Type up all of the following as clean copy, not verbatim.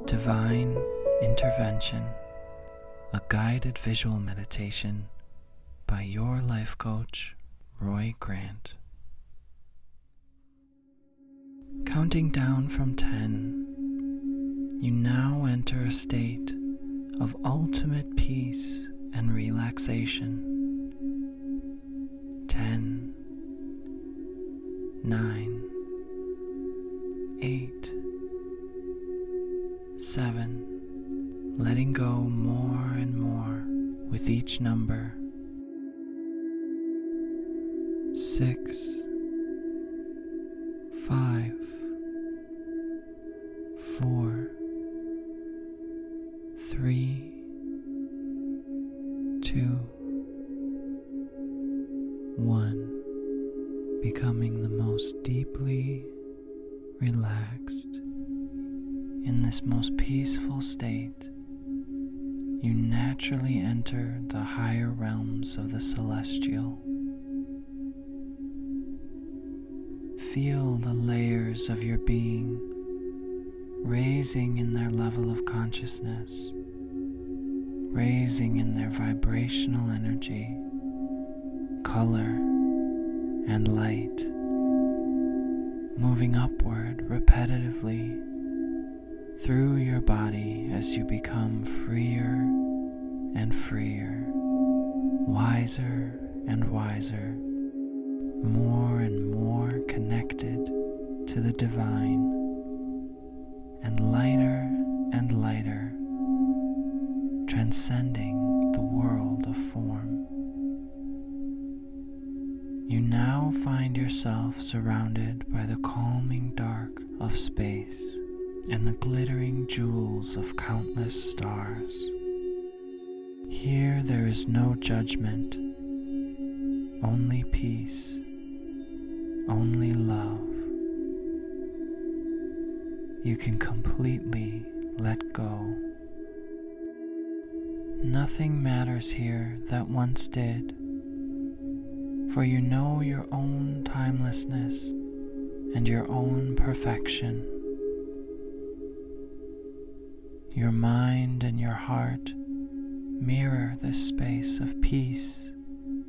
Divine Intervention, a guided visual meditation by your life coach, Roy Grant. Counting down from 10, you now enter a state of ultimate peace and relaxation. 10, 9, 8, 7, letting go more and more with each number. 6, 5, 4, 3, 2, 1, becoming the most deeply relaxed. In this most peaceful state, you naturally enter the higher realms of the celestial. Feel the layers of your being raising in their level of consciousness, raising in their vibrational energy, color, and light, moving upward repetitively through your body as you become freer and freer, wiser and wiser, more and more connected to the divine, and lighter, transcending the world of form. You now find yourself surrounded by the calming dark of space and the glittering jewels of countless stars. Here there is no judgment, only peace, only love. You can completely let go. Nothing matters here that once did, for you know your own timelessness and your own perfection. Your mind and your heart mirror this space of peace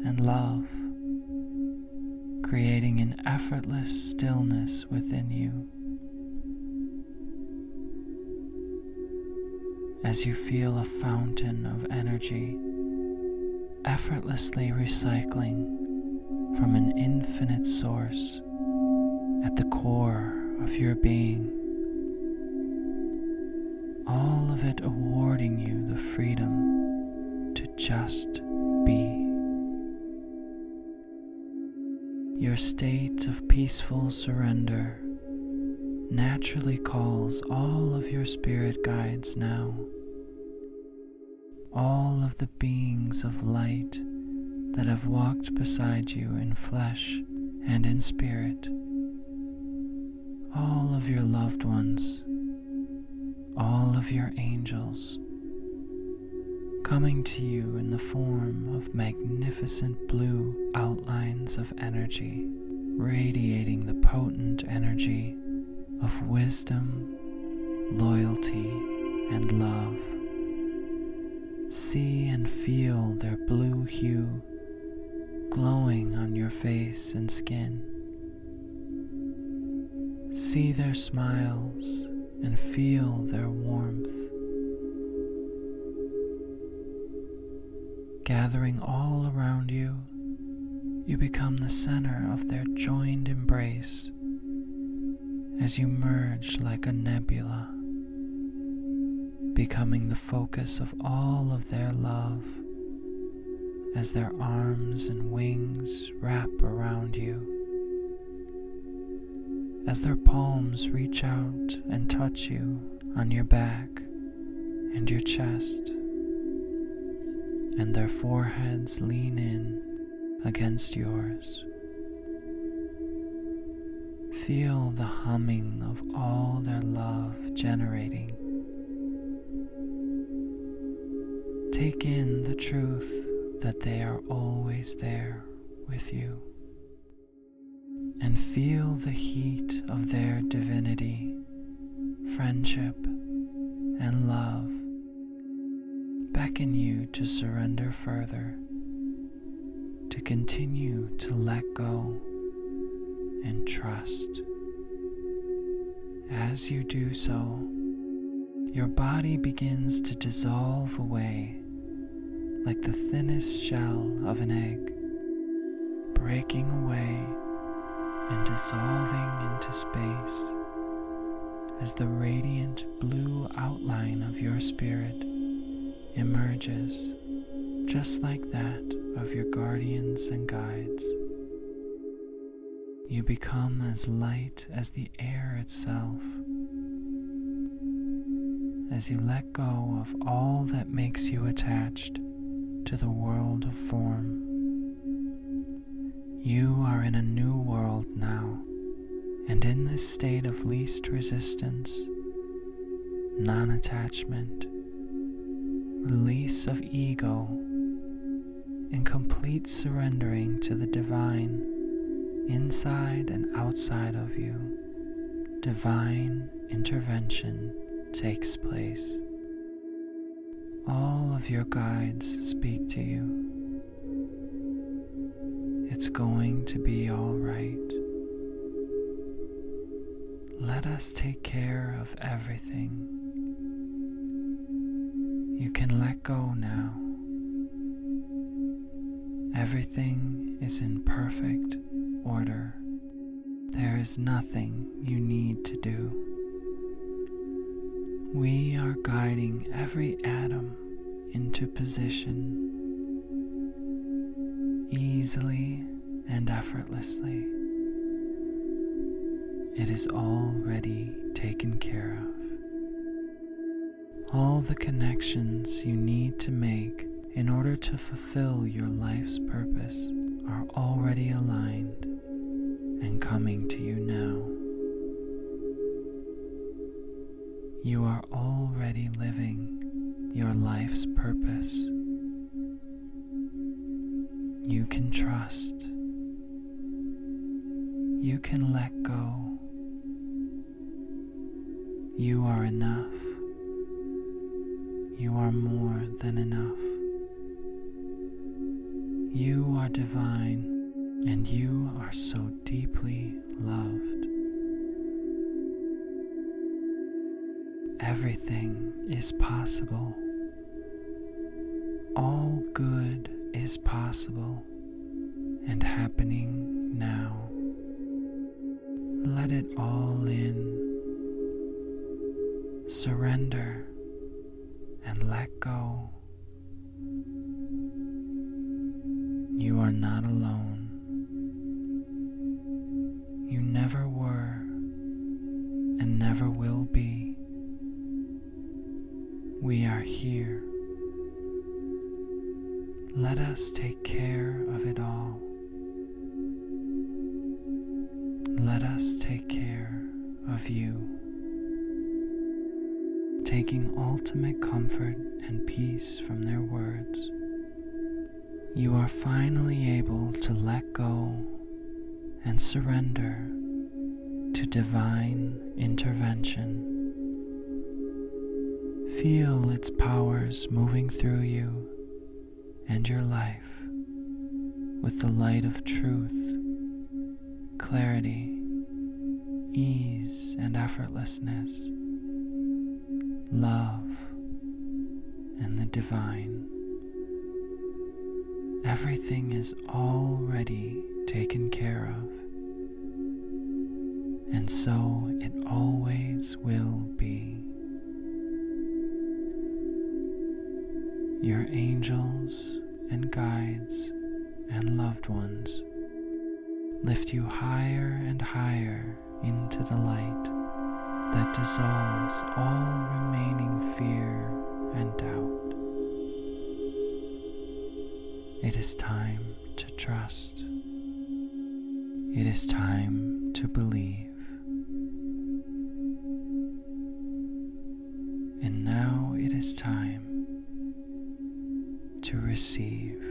and love, creating an effortless stillness within you. As you feel a fountain of energy effortlessly recycling from an infinite source at the core of your being, all of it awarding you the freedom to just be. Your state of peaceful surrender naturally calls all of your spirit guides now, all of the beings of light that have walked beside you in flesh and in spirit, all of your loved ones, all of your angels, coming to you in the form of magnificent blue outlines of energy, radiating the potent energy of wisdom, loyalty, and love. See and feel their blue hue glowing on your face and skin. See their smiles and feel their warmth. Gathering all around you, you become the center of their joined embrace as you merge like a nebula, becoming the focus of all of their love as their arms and wings wrap around you, as their palms reach out and touch you on your back and your chest, and their foreheads lean in against yours. Feel the humming of all their love generating. Take in the truth that they are always there with you, and feel the heat of their divinity friendship, and love beckon you to surrender further, to continue to let go and trust. As you do so, your body begins to dissolve away like the thinnest shell of an egg, breaking away and dissolving into space as the radiant blue outline of your spirit emerges, just like that of your guardians and guides. You become as light as the air itself, as you let go of all that makes you attached to the world of form. You are in a new world now, and in this state of least resistance, non-attachment, release of ego, and complete surrendering to the divine inside and outside of you, divine intervention takes place. All of your guides speak to you. It's going to be all right. Let us take care of everything. You can let go now. Everything is in perfect order. There is nothing you need to do. We are guiding every atom into position easily and effortlessly. It is already taken care of. All the connections you need to make in order to fulfill your life's purpose are already aligned and coming to you now. You are already living your life's purpose. You can trust. You can let go. You are enough. You are more than enough. You are divine, and you are so deeply loved. Everything is possible. All good is possible and happening now. Let it all in. Surrender and let go. You are not alone. You never were and never will be. We are here. Let us take care of it all. Let us take care of you, taking ultimate comfort and peace from their words. You are finally able to let go and surrender to divine intervention. Feel its powers moving through you and your life with the light of truth, clarity, ease, and effortlessness, love, and the divine. Everything is already taken care of, and so it always will be. Your angels and guides and loved ones lift you higher and higher into the light that dissolves all remaining fear and doubt. It is time to trust. It is time to believe. And now it is time to receive.